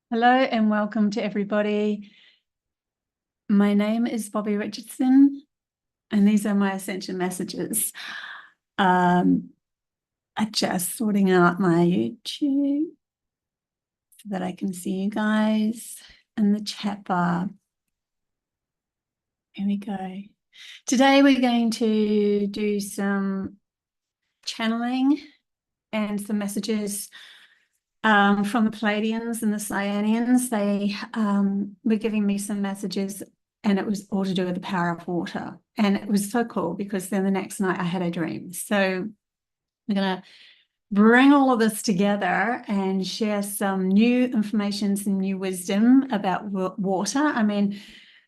Hello and welcome to everybody. My name is Bobbie Richardson, and these are my Ascension messages. I'm just sorting out my YouTube so that I can see you guys in the chat bar. Here we go. Today we're going to do some channeling and some messages from the Pleiadians and the Cyanians. They were giving me some messages, and it was all to do with the power of water. And it was so cool because then the next night I had a dream. So I'm going to bring all of this together and share some new information, some new wisdom about water. I mean,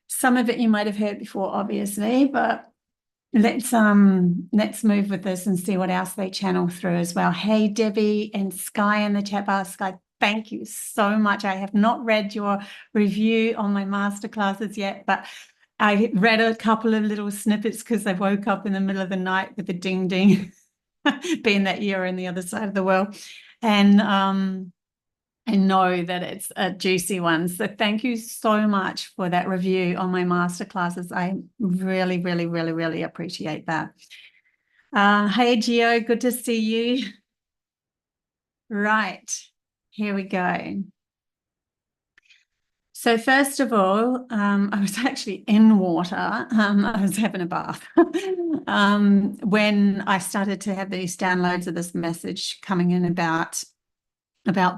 some of it you might have heard before, obviously, but let's move with this and see what else they channel through as well. Hey, Debbie and Sky in the chat bar. Sky, thank you so much. I have not read your review on my masterclasses yet, but I read a couple of little snippets because I woke up in the middle of the night with a ding ding, being that you're on the other side of the world. And know that it's a juicy one. So thank you so much for that review on my masterclasses. I really, really, really, really appreciate that. Hey, Gio, good to see you. Right, here we go. So first of all, I was actually in water. I was having a bath when I started to have these downloads of this message coming in about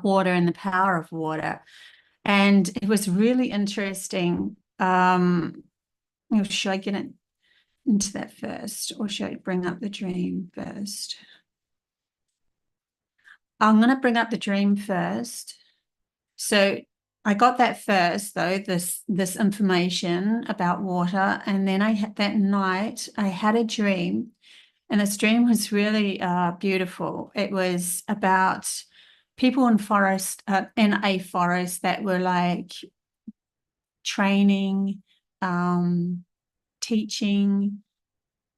water and the power of water. And it was really interesting. Should I get into that first, or should I bring up the dream first? I'm going to bring up the dream first. So I got that first, though, this information about water. And then that night I had a dream, and this dream was really beautiful. It was about people in a forest that were like training, teaching,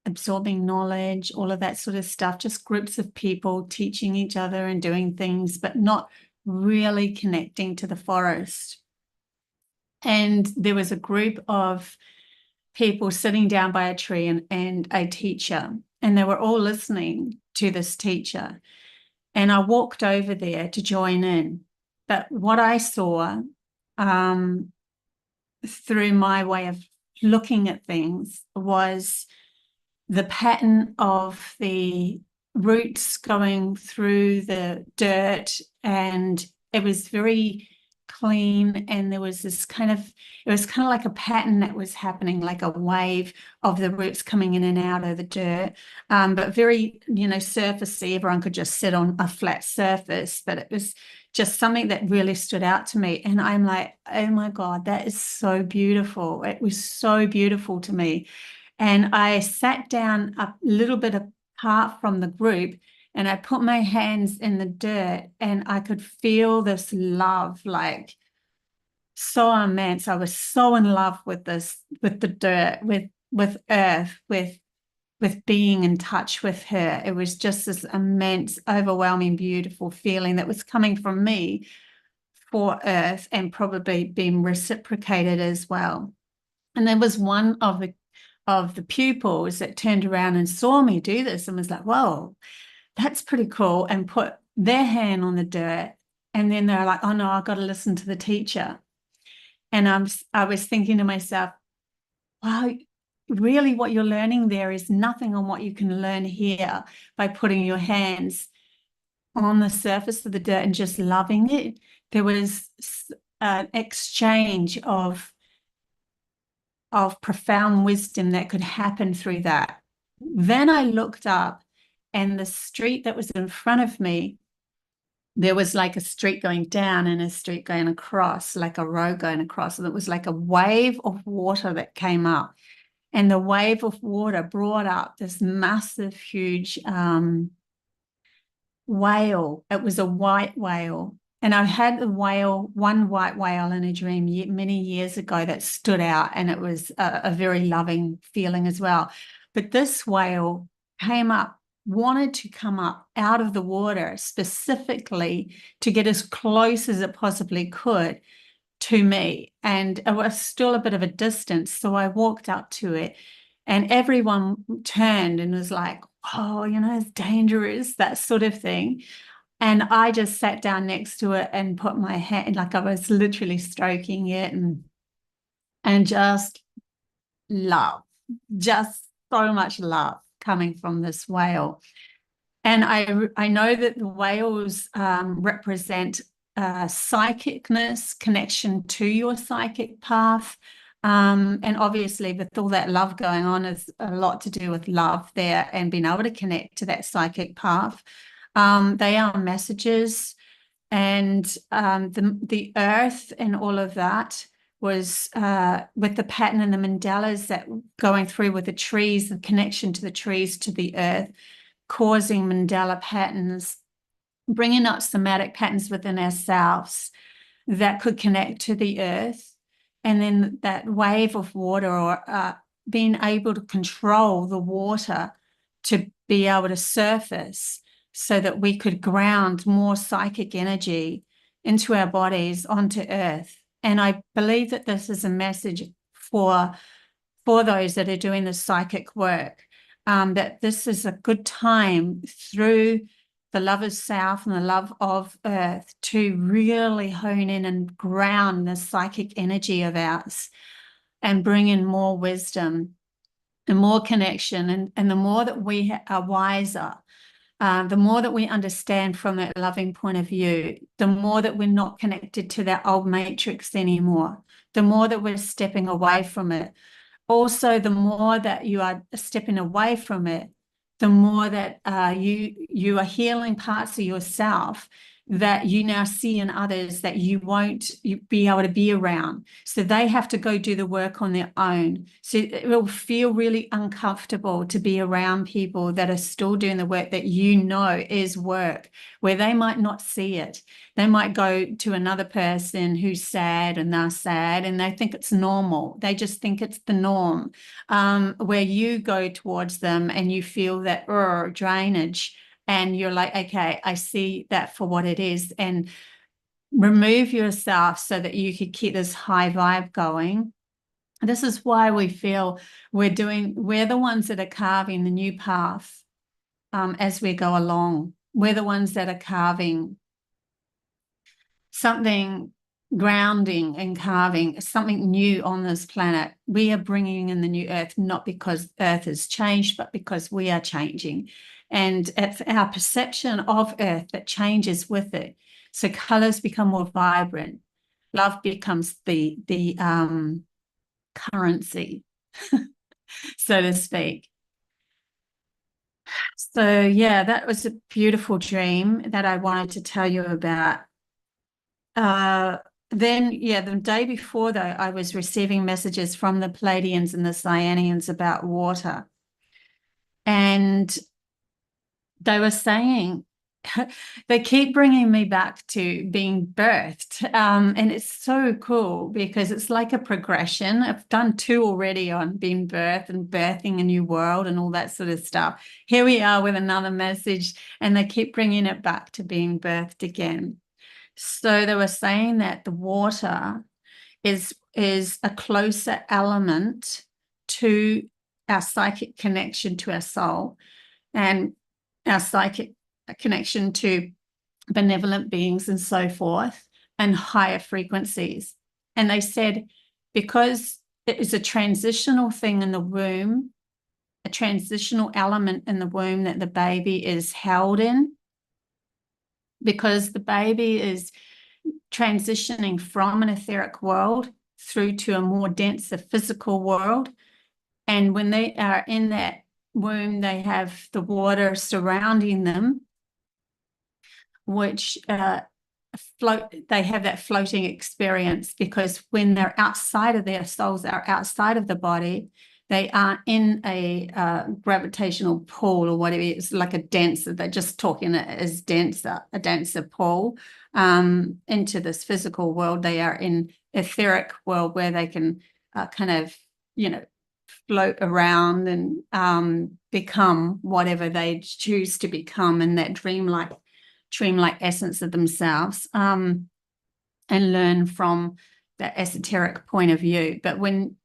absorbing knowledge, all of that sort of stuff, just groups of people teaching each other and doing things, but not really connecting to the forest. And there was a group of people sitting down by a tree and a teacher, and they were all listening to this teacher. And I walked over there to join in. But what I saw through my way of looking at things was the pattern of the roots going through the dirt, and it was very clean, and there was this it was kind of like a pattern that was happening, like a wave of the roots coming in and out of the dirt, but very, surfacey. Everyone could just sit on a flat surface, but it was just something that really stood out to me. And I'm like, oh my God, that is so beautiful. It was so beautiful to me. And I sat down a little bit apart from the group, and I put my hands in the dirt, and I could feel this love, like so immense. I was so in love with with the dirt, with earth, with being in touch with her. It was just this immense, overwhelming, beautiful feeling that was coming from me for earth, and probably being reciprocated as well. And there was one of the pupils that turned around and saw me do this and was like, whoa, that's pretty cool, and put their hand on the dirt. And then they're like, oh no, I've got to listen to the teacher. And I was thinking to myself, wow, really what you're learning there is nothing on what you can learn here by putting your hands on the surface of the dirt and just loving it. There was an exchange of profound wisdom that could happen through that. Then I looked up, and the street that was in front of me, there was like a street going down and a street going across, like a road going across. And it was like a wave of water that came up. And the wave of water brought up this massive, huge whale. It was a white whale. And I had one white whale in a dream many years ago that stood out, and it was a very loving feeling as well. But this whale came up wanted to come up out of the water specifically to get as close as it possibly could to me. And it was still a bit of a distance. So I walked up to it and everyone turned and was like, oh, you know, it's dangerous, that sort of thing. And I just sat down next to it and put my hand, like I was literally stroking it and just love, just so much love coming from this whale. And I know that the whales represent psychicness, connection to your psychic path. And obviously, with all that love going on, is a lot to do with love there and being able to connect to that psychic path. They are messages, and the earth and all of that was with the pattern and the mandalas that going through with the trees, the connection to the trees, to the earth, causing mandala patterns, bringing up somatic patterns within ourselves that could connect to the earth. And then that wave of water, or being able to control the water to be able to surface so that we could ground more psychic energy into our bodies onto earth. And I believe that this is a message for those that are doing the psychic work, that this is a good time through the love of self and the love of earth to really hone in and ground the psychic energy of ours and bring in more wisdom and more connection. And the more that we are wiser, the more that we understand from that loving point of view, the more that we're not connected to that old matrix anymore, the more that we're stepping away from it. Also, the more that you are stepping away from it, the more that you are healing parts of yourself that you now see in others that you won't be able to be around. So they have to go do the work on their own. So it will feel really uncomfortable to be around people that are still doing the work that you know is work, where they might not see it. They might go to another person who's sad and they're sad and they think it's normal. They just think it's the norm, where you go towards them and you feel that drainage. And you're like, okay, I see that for what it is, and remove yourself so that you could keep this high vibe going. This is why we feel we're the ones that are carving the new path as we go along. We're the ones that are carving something, grounding and carving something new on this planet. We are bringing in the new earth, not because earth has changed, but because we are changing. And it's our perception of earth that changes with it. So colors become more vibrant. Love becomes the currency, so to speak. So yeah, that was a beautiful dream that I wanted to tell you about. Then, yeah, the day before, though, I was receiving messages from the Pleiadians and the Cyanians about water. And they were saying, they keep bringing me back to being birthed. And it's so cool because it's like a progression. I've done 2 already on being birthed and birthing a new world and all that sort of stuff. Here we are with another message, and they keep bringing it back to being birthed again. So they were saying that the water is a closer element to our psychic connection to our soul and our psychic connection to benevolent beings and so forth, and higher frequencies. And they said because it is a transitional thing in the womb, a transitional element in the womb that the baby is held in, because the baby is transitioning from an etheric world through to a more denser physical world. And when they are in that womb, they have the water surrounding them, which they have that floating experience, because when they're outside of their souls, are outside of the body, they are in a gravitational pull or whatever. It's like a denser, they're just talking as a denser pull into this physical world. They are in etheric world where they can kind of, float around and become whatever they choose to become in that dreamlike essence of themselves, and learn from that esoteric point of view. But when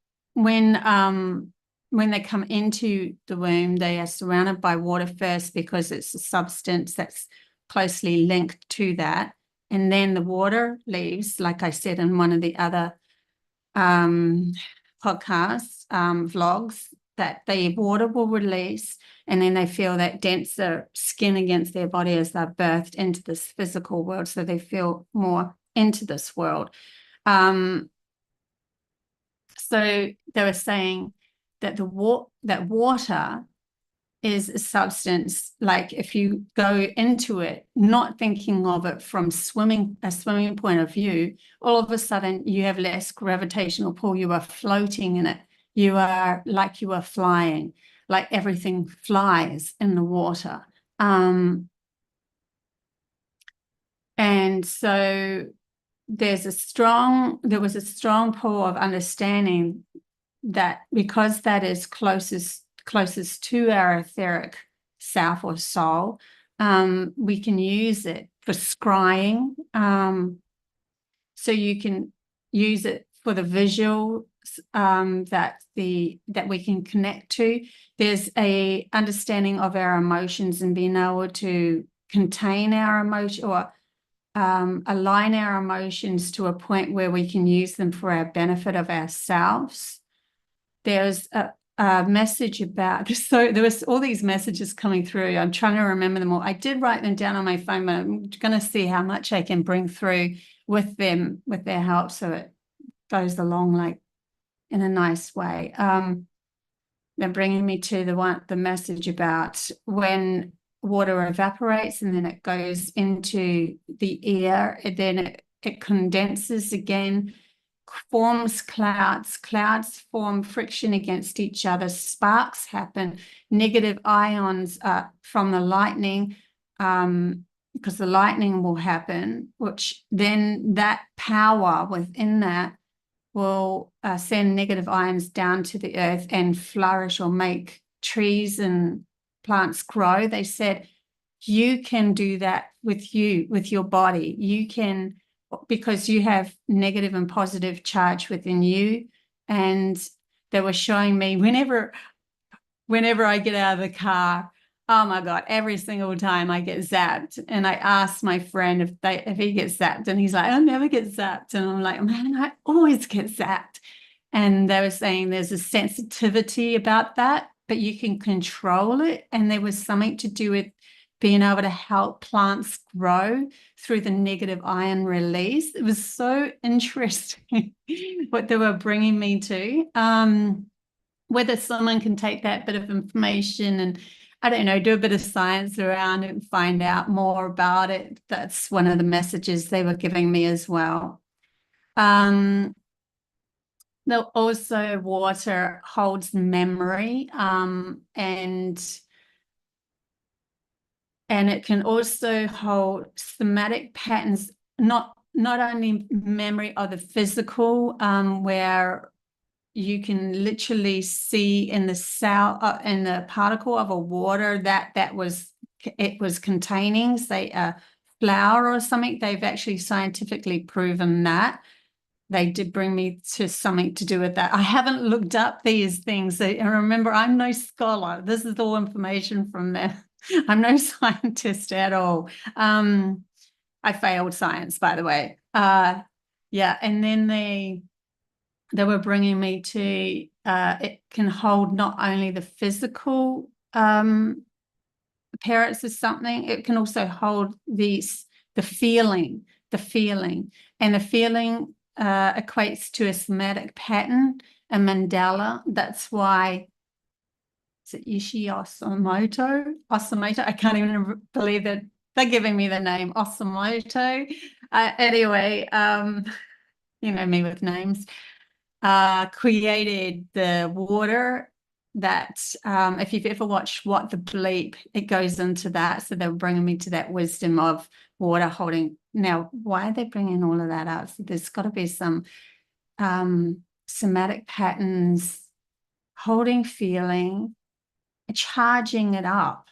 they come into the womb, they are surrounded by water first, because it's a substance that's closely linked to that. And then the water leaves, like I said in one of the other podcasts, vlogs, that the water will release, and then they feel that denser skin against their body as they're birthed into this physical world, so they feel more into this world. So they were saying that that water is a substance, like if you go into it not thinking of it from a swimming point of view, all of a sudden you have less gravitational pull. You are floating in it. You are flying, like everything flies in the water. And so there was a strong pull of understanding that because that is closest to our etheric self or soul, we can use it for scrying. So you can use it for the visual that we can connect to. There's a understanding of our emotions and being able to contain our emotion, or align our emotions to a point where we can use them for our benefit of ourselves. There's a message about, so there was all these messages coming through. I'm trying to remember them all. I did write them down on my phone, but I'm going to see how much I can bring through with them, with their help, so it goes along like in a nice way. They're bringing me to the message about when water evaporates and then it goes into the air, and then it condenses again, forms clouds. Clouds form friction against each other. Sparks happen. Negative ions from the lightning, because the lightning will happen, which then that power within that will send negative ions down to the earth and flourish or make trees and plants grow. They said you can do that with your body. You can, because you have negative and positive charge within you. And they were showing me whenever I get out of the car, oh my God, every single time I get zapped. And I asked my friend if he gets zapped, and he's like, I never get zapped. And I'm like, man, I always get zapped. And they were saying there's a sensitivity about that, but you can control it. And there was something to do with being able to help plants grow through the negative ion release. It was so interesting what they were bringing me to. Whether someone can take that bit of information and, I don't know, do a bit of science around it and find out more about it. That's one of the messages they were giving me as well. Also, water holds memory, and it can also hold somatic patterns, not only memory of the physical, where you can literally see in the cell, in the particle of a water that it was containing, say, a flower or something. They've actually scientifically proven that. They did bring me to something to do with that. I haven't looked up these things. And remember, I'm no scholar. This is all information from them. I'm no scientist at all. I failed science, by the way. Yeah, and then they were bringing me to it can hold not only the physical appearance of something, it can also hold the feeling, and the feeling equates to a somatic pattern, a mandala. That's why, is it Osomoto? I can't even believe that they're giving me the name Osomoto. Anyway, you know me with names. Created the water that, if you've ever watched What the Bleep, it goes into that. So they were bringing me to that wisdom of water holding. Now, why are they bringing all of that up? So there's got to be some somatic patterns holding feeling, charging it up.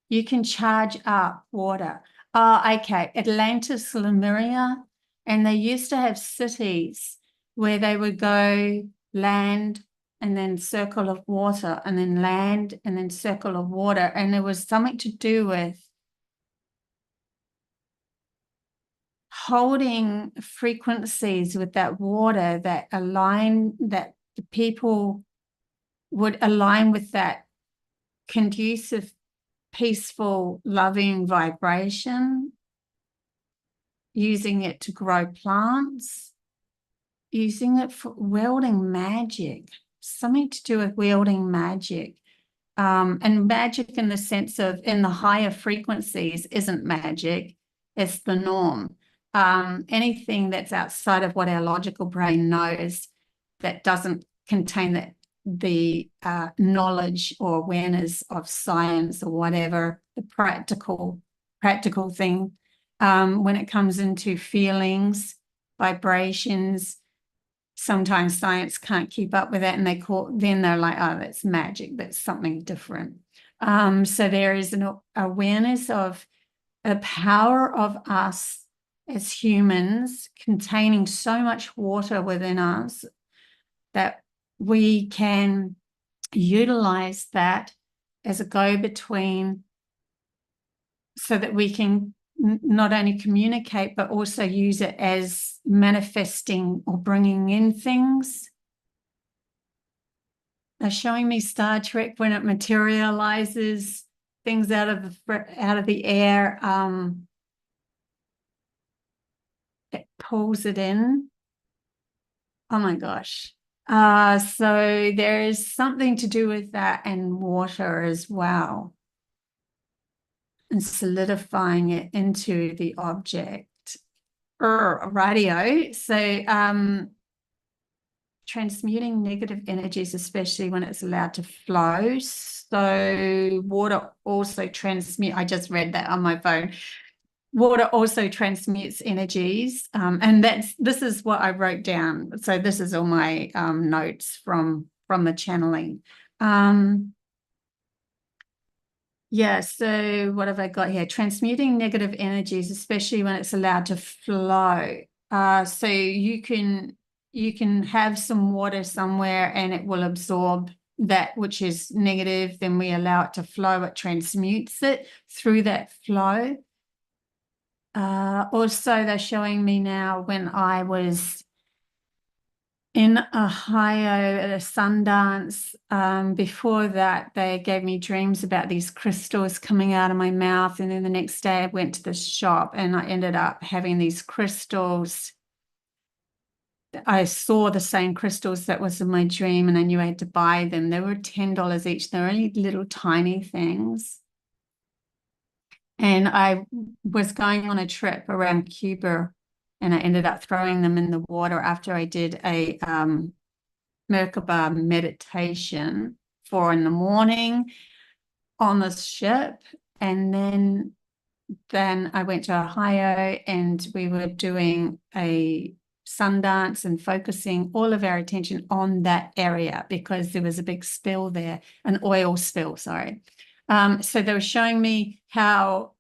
You can charge up water. Oh, okay. Atlantis, Lemuria, and they used to have cities where they would go land and then circle of water and then land and then circle of water. And there was something to do with holding frequencies with that water that align, that the people would align with that conducive, peaceful, loving vibration, using it to grow plants, using it for wielding magic, something to do with wielding magic. And magic in the sense of in the higher frequencies isn't magic, it's the norm. Anything that's outside of what our logical brain knows that doesn't contain the knowledge or awareness of science or whatever, the practical thing, when it comes into feelings, vibrations, sometimes science can't keep up with that, and then they're like, oh, that's magic, that's something different. So there is an awareness of the power of us as humans containing so much water within us that we can utilize that as a go-between so that we can not only communicate, but also use it as manifesting or bringing in things. They're showing me Star Trek when it materializes things out of the air. It pulls it in. Oh my gosh. So there is something to do with that and water as well, and solidifying it into the object. Radio. So transmuting negative energies, especially when it's allowed to flow. So water also I just read that on my phone. Water also transmutes energies. And this is what I wrote down. So this is all my notes from the channeling. Yeah, so what have I got here? Transmuting negative energies, especially when it's allowed to flow. So you can have some water somewhere and it will absorb that which is negative, then we allow it to flow, it transmutes it through that flow. Also, they're showing me now when I was in Ohio at a Sundance. Before that, they gave me dreams about these crystals coming out of my mouth. And then the next day I went to the shop and I ended up having these crystals. I saw the same crystals that was in my dream and I knew I had to buy them. They were $10 each. They're only little tiny things. And I was going on a trip around Cuba and I ended up throwing them in the water after I did a Merkaba meditation 4 in the morning on the ship. And then I went to Ohio and we were doing a Sundance and focusing all of our attention on that area because there was a big spill there, an oil spill, sorry. So they were showing me how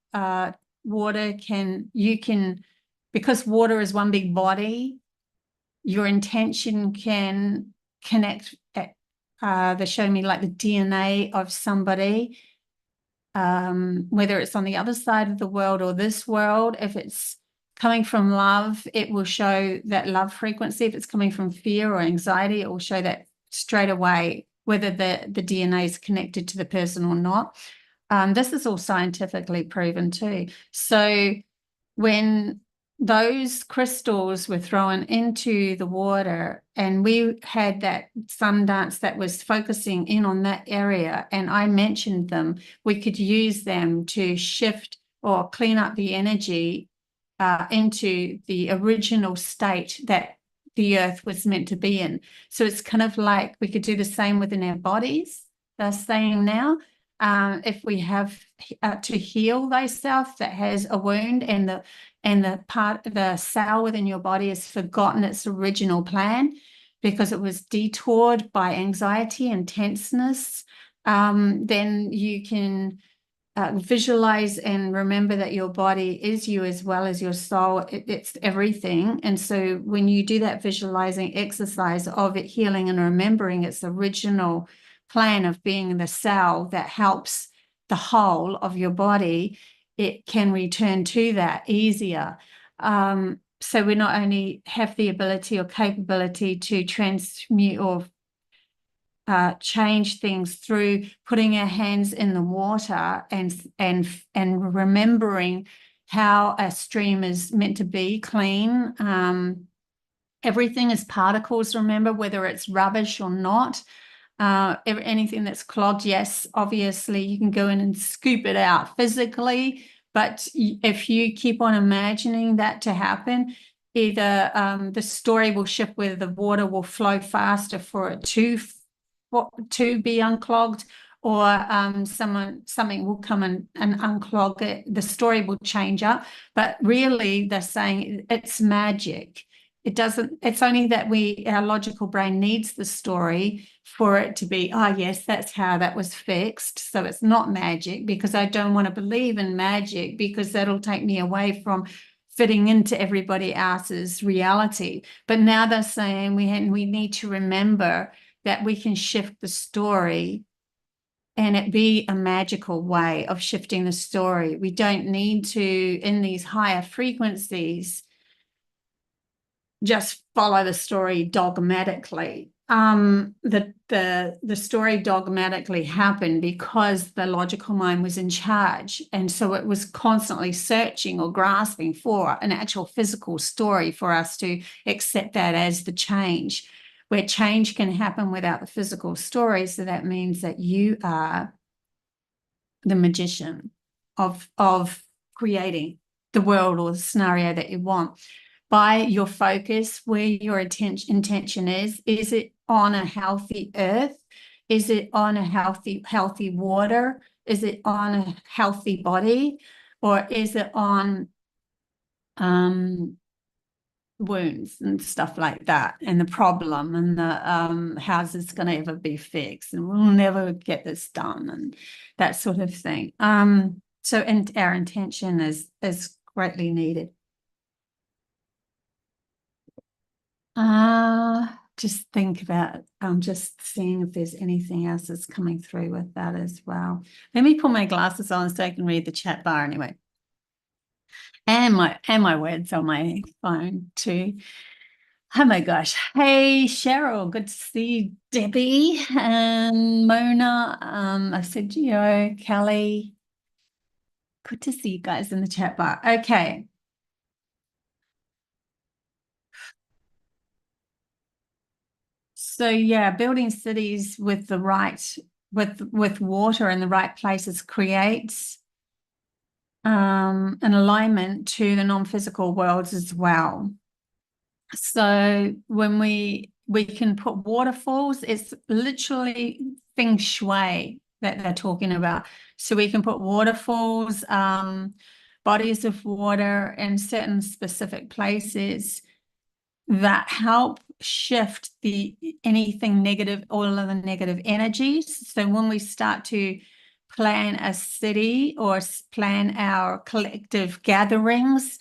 water because water is one big body, your intention can connect. They're showing me like the DNA of somebody, whether it's on the other side of the world or this world. If it's coming from love, it will show that love frequency. If it's coming from fear or anxiety, it will show that straight away, whether the DNA is connected to the person or not. This is all scientifically proven too. So when those crystals were thrown into the water and we had that Sundance that was focusing in on that area and I mentioned them, we could use them to shift or clean up the energy into the original state that the earth was meant to be in. So it's kind of like we could do the same within our bodies. They're saying now, if we have to heal thyself that has a wound and the cell within your body has forgotten its original plan, because it was detoured by anxiety and tenseness, then you can visualize and remember that your body is you as well as your soul. It's everything. And so when you do that visualizing exercise of it healing and remembering its original plan of being the cell that helps the whole of your body, it can return to that easier. So we not only have the ability or capability to transmute or change things through putting our hands in the water and remembering how a stream is meant to be clean. Everything is particles, remember, whether it's rubbish or not. Anything that's clogged, yes, obviously you can go in and scoop it out physically, but if you keep on imagining that to happen, either the story will shift where the water will flow faster for it to be unclogged, or something will come and unclog it. The story will change up, but really they're saying it's magic. It's only that our logical brain needs the story for it to be, oh yes, that's how that was fixed. So it's not magic, because I don't want to believe in magic, because that'll take me away from fitting into everybody else's reality. But now they're saying we need to remember that we can shift the story, and it be a magical way of shifting the story. We don't need to, in these higher frequencies, just follow the story dogmatically. The story dogmatically happened because the logical mind was in charge, and so it was constantly searching or grasping for an actual physical story for us to accept that as the change, where change can happen without the physical story. So that means that you are the magician of creating the world or the scenario that you want by your focus, where your intention is. Is it on a healthy earth? Is it on a healthy water? Is it on a healthy body? Or is it on wounds and stuff like that, and the problem, and the how's this going to ever be fixed, and we'll never get this done, and that sort of thing. So our intention is greatly needed. Just think about just seeing if there's anything else that's coming through with that as well. Let me put my glasses on so I can read the chat bar anyway. And my words on my phone too. Oh my gosh. Hey Cheryl, good to see you. Debbie and Mona. I said Gio, Kelly. Good to see you guys in the chat bar. Okay. So yeah, building cities with the right with water in the right places creates an alignment to the non-physical worlds as well. So when we can put waterfalls, it's literally feng shui that they're talking about. So we can put waterfalls, bodies of water in certain specific places that help shift anything negative, all of the negative energies. So when we start to plan a city or plan our collective gatherings,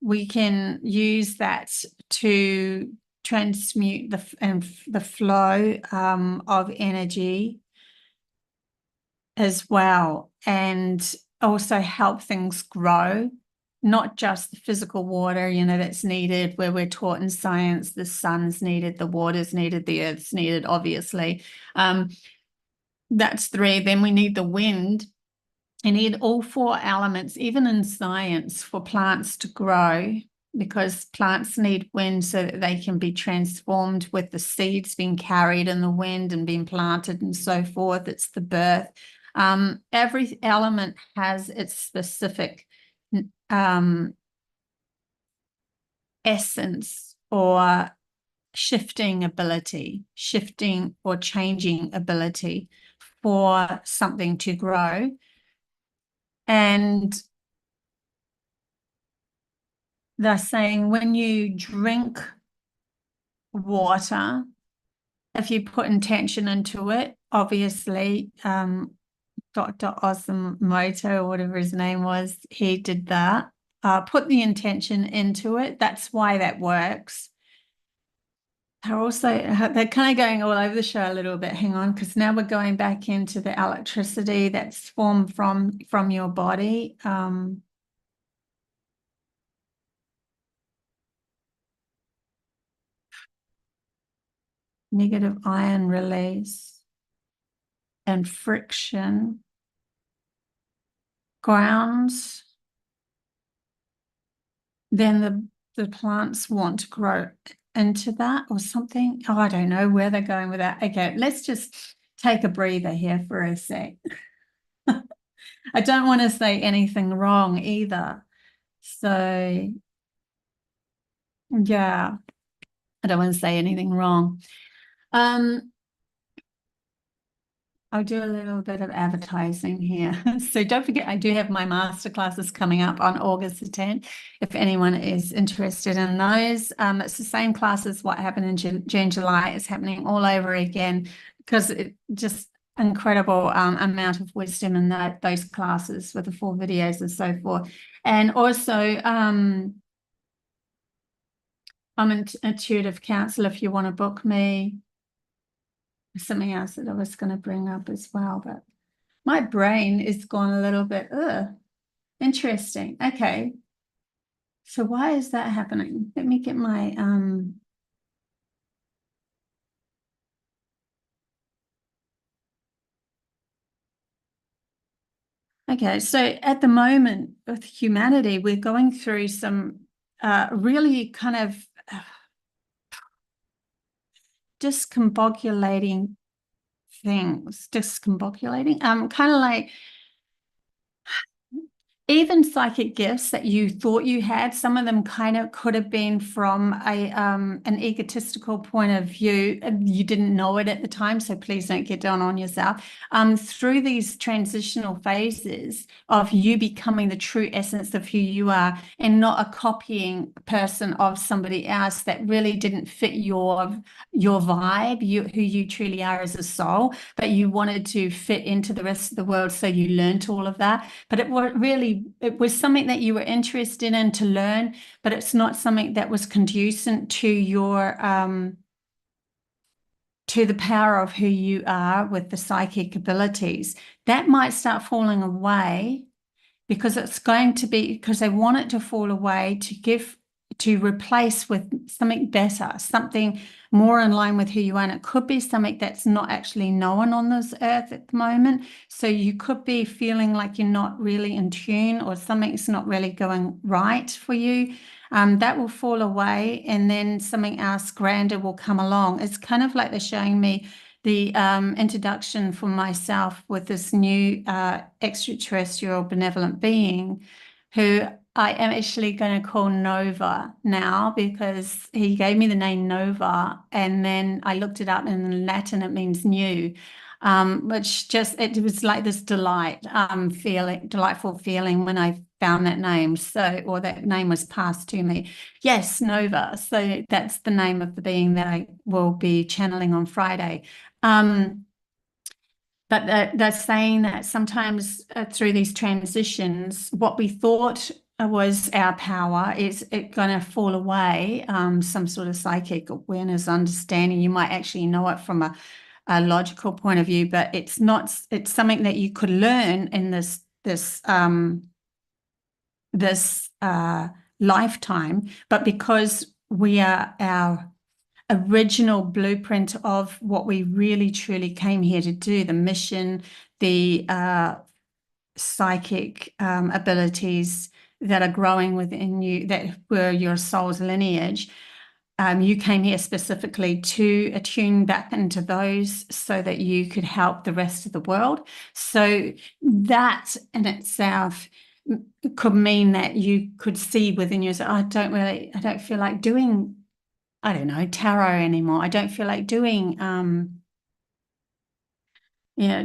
we can use that to transmute the flow of energy as well, and also help things grow, not just the physical water, that's needed, where we're taught in science the sun's needed, the water's needed, the earth's needed, obviously. That's three. Then we need the wind. You need all four elements, even in science, for plants to grow, because plants need wind so that they can be transformed with the seeds being carried in the wind and being planted and so forth. It's the birth. Every element has its specific essence or shifting ability, shifting or changing ability for something to grow. And they're saying when you drink water, if you put intention into it, obviously, Dr. Osamoto, or whatever his name was, he did that. Put the intention into it. That's why that works. They're kind of going all over the show a little bit. Hang on, because now we're going back into the electricity that's formed from your body. Negative ion release and friction grounds, then the plants want to grow into that or something. Oh, I don't know where they're going with that. Okay, let's just take a breather here for a sec. I don't want to say anything wrong either. So, yeah, I don't want to say anything wrong. I'll do a little bit of advertising here. So don't forget, I do have my masterclasses coming up on August the 10th. If anyone is interested in those, it's the same class as what happened in June, July. It's happening all over again because it just incredible amount of wisdom in those classes with the 4 videos and so forth. And also, I'm an intuitive counselor if you want to book me. Something else that I was going to bring up as well, but my brain is gone a little bit, interesting. Okay. So why is that happening? Let me get my, okay. So at the moment with humanity, we're going through some really kind of discombobulating kind of like even psychic gifts that you thought you had, some of them kind of could have been from an egotistical point of view. You didn't know it at the time, so please don't get down on yourself. Through these transitional phases of you becoming the true essence of who you are and not a copying person of somebody else that really didn't fit your vibe, who you truly are as a soul, but you wanted to fit into the rest of the world, so you learned all of that. But it was something that you were interested in to learn, but it's not something that was conducive to your to the power of who you are with the psychic abilities. That might start falling away because they want it to fall away to replace with something better, something more in line with who you are. And it could be something that's not actually known on this earth at the moment. So you could be feeling like you're not really in tune or something's not really going right for you. That will fall away and then something else grander will come along. It's kind of like they're showing me the introduction for myself with this new extraterrestrial benevolent being who I am actually going to call Nova now because he gave me the name Nova, and then I looked it up, and in Latin it means new, which it was like this delightful feeling when I found that name. So, or that name was passed to me. Yes, Nova. So that's the name of the being that I will be channeling on Friday. But they're saying that sometimes through these transitions, what we thought was our power is it going to fall away. Some sort of psychic awareness, understanding. You might actually know it from a logical point of view, but it's not. It's something that you could learn in this lifetime. But because we are our original blueprint of what we really truly came here to do, the mission, the psychic abilities that are growing within you, that were your soul's lineage. You came here specifically to attune back into those so that you could help the rest of the world. So that in itself could mean that you could see within yourself, I don't feel like doing, I don't know, tarot anymore. I don't feel like doing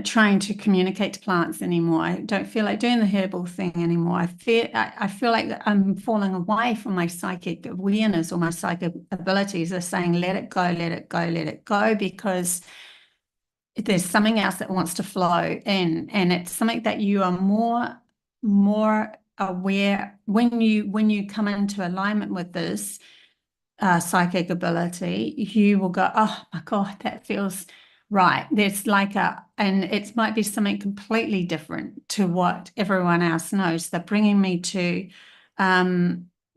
trying to communicate to plants anymore. I don't feel like doing the herbal thing anymore. I feel like that I'm falling away from my psychic awareness or my psychic abilities. They're saying, let it go, let it go, let it go, because there's something else that wants to flow in, and it's something that you are more aware when you come into alignment with this psychic ability. You will go, oh my God, that feels right. There's and it might be something completely different to what everyone else knows. They're bringing me to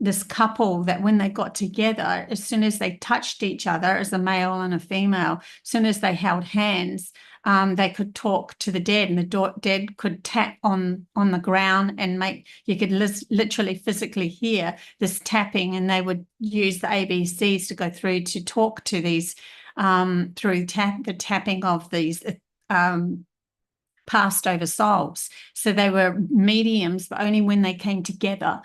this couple that when they got together, as soon as they touched each other as a male and a female, as soon as they held hands, they could talk to the dead, and the dead could tap on the ground, and you could literally physically hear this tapping, and they would use the ABCs to go through to talk to these through the tapping of these passed over souls. So they were mediums, but only when they came together.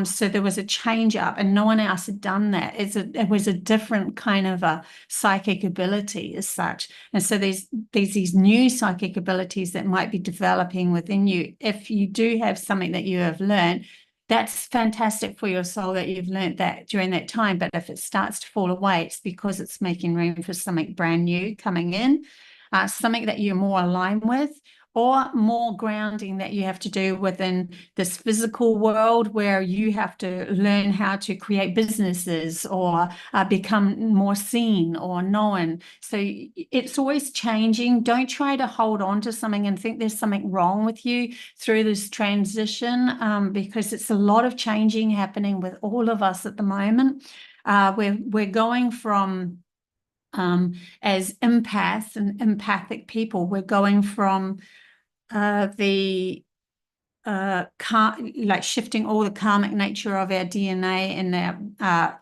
So there was a change up, and no one else had done that. It was a different kind of a psychic ability as such. And so there's these new psychic abilities that might be developing within you. If you do have something that you have learned, that's fantastic for your soul that you've learned that during that time. But if it starts to fall away, it's because it's making room for something brand new coming in, something that you're more aligned with, or more grounding that you have to do within this physical world, where you have to learn how to create businesses or become more seen or known. So it's always changing. Don't try to hold on to something and think there's something wrong with you through this transition, because it's a lot of changing happening with all of us at the moment. We're going from as empaths and empathic people, we're going from like shifting all the karmic nature of our DNA and our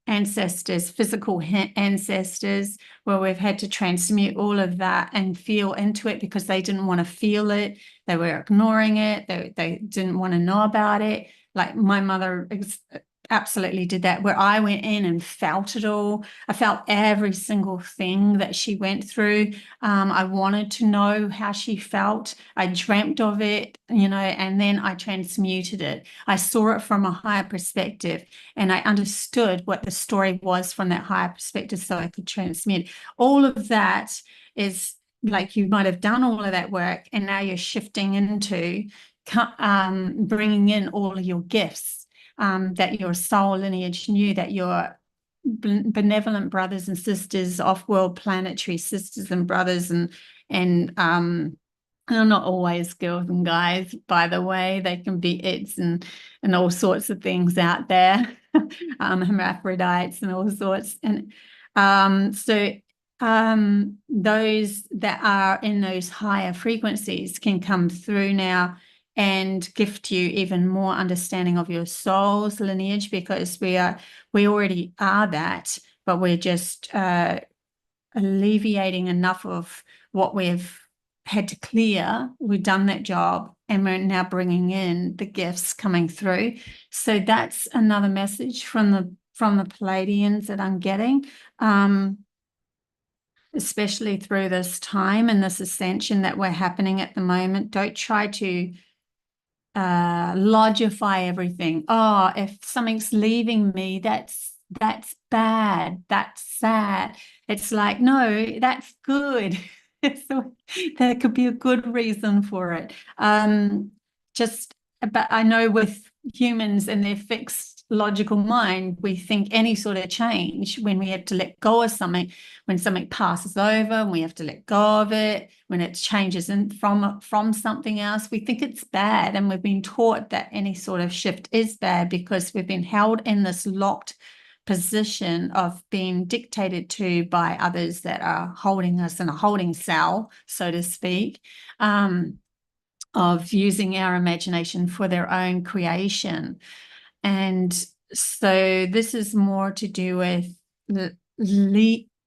ancestors, physical ancestors, where we've had to transmute all of that and feel into it because they didn't want to feel it. They were ignoring it. They didn't want to know about it. Like my mother absolutely did that, where I went in and felt it all. I felt every single thing that she went through. I wanted to know how she felt. I dreamt of it, and then I transmuted it. I saw it from a higher perspective, and I understood what the story was from that higher perspective, so I could transmute. All of that is like, you might have done all of that work, and now you're shifting into bringing in all of your gifts that your soul lineage knew, that your benevolent brothers and sisters, off-world planetary sisters and brothers, and they're not always girls and guys, by the way. They can be it's and all sorts of things out there, hermaphrodites and all sorts. And those that are in those higher frequencies can come through now and gift you even more understanding of your soul's lineage, because we already are that, but we're just alleviating enough of what we've had to clear. We've done that job, and we're now bringing in the gifts coming through. So that's another message from the Pleiadians that I'm getting, especially through this time and this ascension that we're happening at the moment. Don't try to logify everything. Oh, if something's leaving me, that's bad, that's sad. It's like, no, that's good. So there could be a good reason for it. But I know with humans and their fixed logical mind, we think any sort of change, when we have to let go of something, when something passes over and we have to let go of it, when it changes from something else, we think it's bad. And we've been taught that any sort of shift is bad, because we've been held in this locked position of being dictated to by others that are holding us in a holding cell, so to speak, of using our imagination for their own creation. And so this is more to do with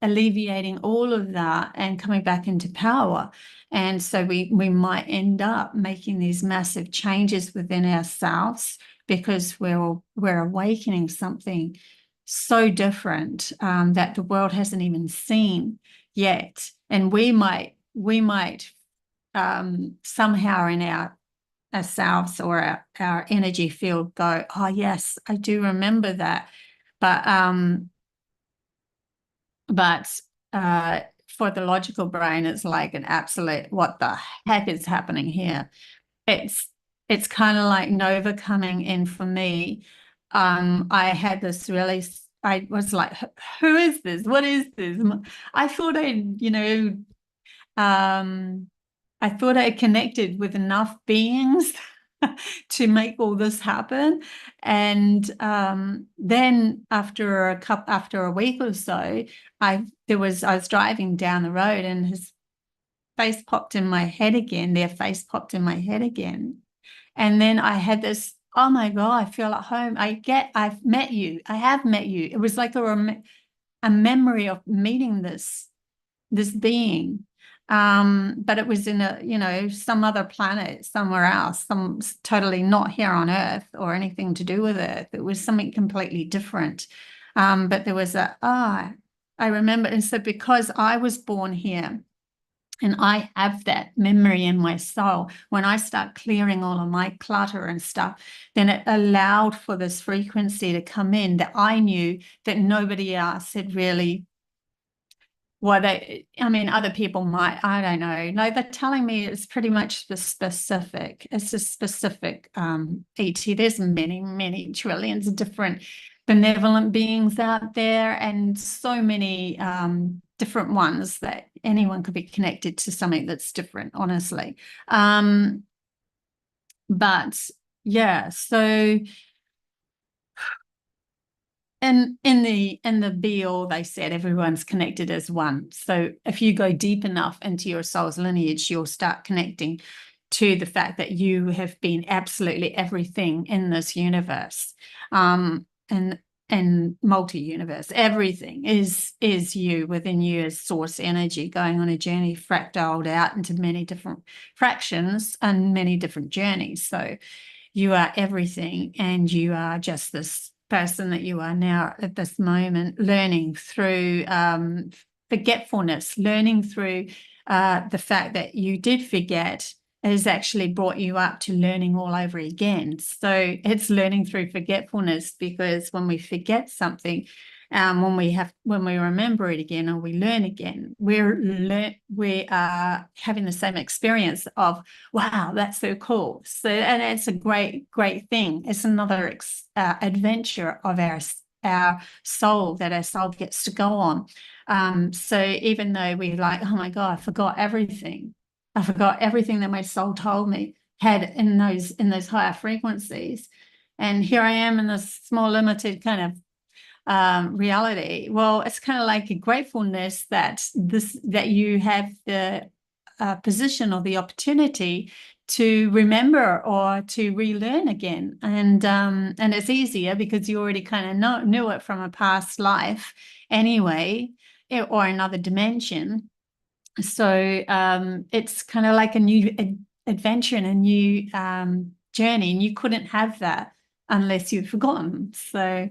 alleviating all of that and coming back into power. And so we might end up making these massive changes within ourselves, because we're awakening something so different that the world hasn't even seen yet. And we might we might somehow in ourselves or our energy field go, oh yes, I do remember that. But for the logical brain, it's like an absolute, what the heck is happening here? It's kind of like Nova coming in for me. I had this really, I was like, who is this? What is this? I thought um, I thought I connected with enough beings to make all this happen. And then after a week or so, I was driving down the road and his face popped in my head again. Their face popped in my head again. And then I had this, oh my God, I feel at home. I've met you. I have met you. It was like a memory of meeting this being. But it was in some other planet somewhere else, some totally not here on Earth or anything to do with Earth. It was something completely different. But there was I remember. And so because I was born here and I have that memory in my soul, when I start clearing all of my clutter and stuff, then it allowed for this frequency to come in that I knew that nobody else had really. Other people might, I don't know. No, they're telling me it's pretty much specific. It's a specific ET. There's many, many trillions of different benevolent beings out there, and so many different ones that anyone could be connected to something that's different, honestly. But yeah, so. And in the BOBBIE'S, they said everyone's connected as one. So if you go deep enough into your soul's lineage, you'll start connecting to the fact that you have been absolutely everything in this universe, and multi-universe. Everything is you, within you as source energy, going on a journey fractaled out into many different fractions and many different journeys. So you are everything, and you are just this person that you are now at this moment, learning through forgetfulness, learning through the fact that you did forget has actually brought you up to learning all over again. So it's learning through forgetfulness, because when we forget something, when we remember it again or we learn again, we are having the same experience of, wow, that's so cool. So, and it's a great thing. It's another adventure of our soul that our soul gets to go on. So even though we're like, oh my God, I forgot everything that my soul told me had in those higher frequencies, and here I am in this small limited kind of reality. Well, it's kind of like a gratefulness that you have the position or the opportunity to remember or to relearn again, and it's easier because you already kind of knew it from a past life anyway, or another dimension. So it's kind of like a new adventure and a new journey, and you couldn't have that unless you'd forgotten. So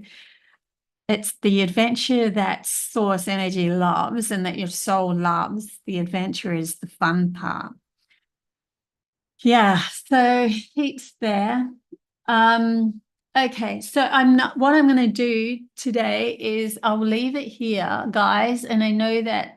it's the adventure that source energy loves and that your soul loves. The adventure is the fun part. Yeah, so heaps there. Okay, so what I'm going to do today is I'll leave it here, guys. And I know that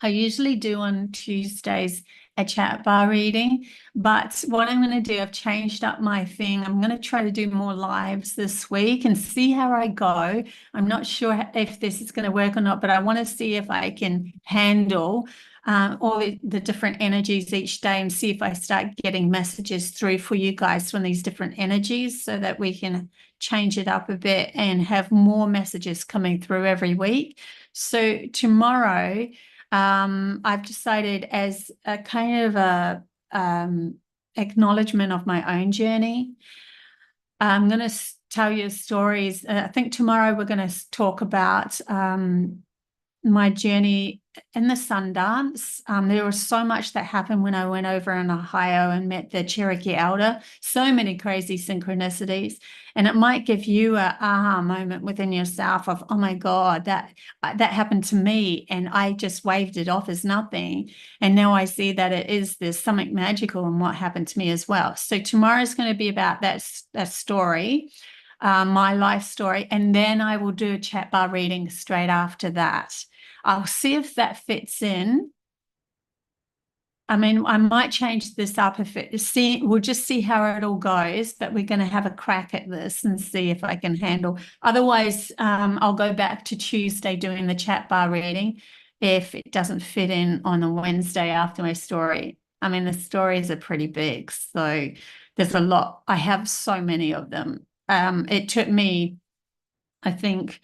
I usually do on Tuesdays a chat bar reading, but what I'm going to do, I've changed up my thing. I'm going to try to do more lives this week and see how I go. I'm not sure if this is going to work or not, but I want to see if I can handle all the different energies each day and see if I start getting messages through for you guys from these different energies, so that we can change it up a bit and have more messages coming through every week. So tomorrow, I've decided, as a kind of a acknowledgement of my own journey, I'm going to tell you stories. I think tomorrow we're going to talk about my journey in the Sundance. There was so much that happened when I went over in Ohio and met the Cherokee Elder. So many crazy synchronicities. And it might give you a aha moment within yourself of, oh my God, that happened to me. And I just waved it off as nothing. And now I see that there's something magical in what happened to me as well. So tomorrow's going to be about that story, my life story. And then I will do a chat bar reading straight after that. I'll see if that fits in. I mean, I might change this up if we'll just see how it all goes, but we're going to have a crack at this and see if I can handle. Otherwise, I'll go back to Tuesday doing the chat bar reading if it doesn't fit in on a Wednesday after my story. I mean, the stories are pretty big, so there's a lot. I have so many of them. It took me, I think,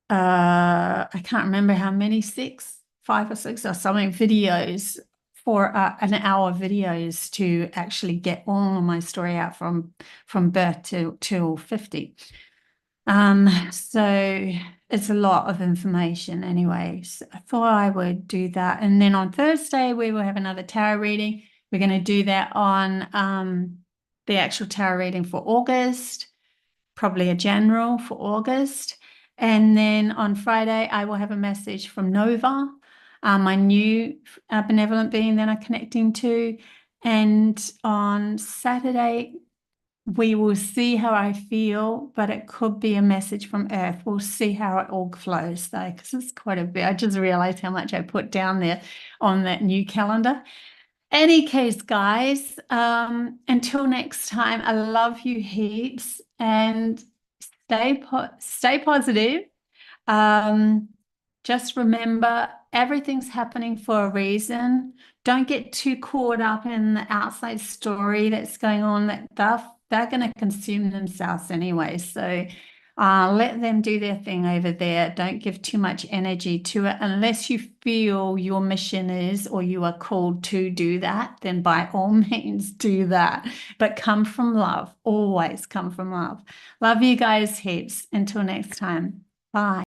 I can't remember how many, 5 or 6 or something videos for an hour videos to actually get all of my story out from birth till 50. So it's a lot of information anyway. So I thought I would do that. And then on Thursday, we will have another tarot reading. We're going to do that on the actual tarot reading for August, probably a general for August. And then on Friday, I will have a message from Nova, my new benevolent being that I'm connecting to. And on Saturday, we will see how I feel, but it could be a message from Earth. We'll see how it all flows, though, because it's quite a bit. I just realized how much I put down there on that new calendar. Any case, guys, until next time, I love you heaps and stay positive. Just remember, everything's happening for a reason. Don't get too caught up in the outside story that's going on. That they're going to consume themselves anyway. So let them do their thing over there. Don't give too much energy to it unless you feel your mission is or you are called to do that. Then by all means do that. But come from love. Always come from love. Love you guys heaps. Until next time. Bye.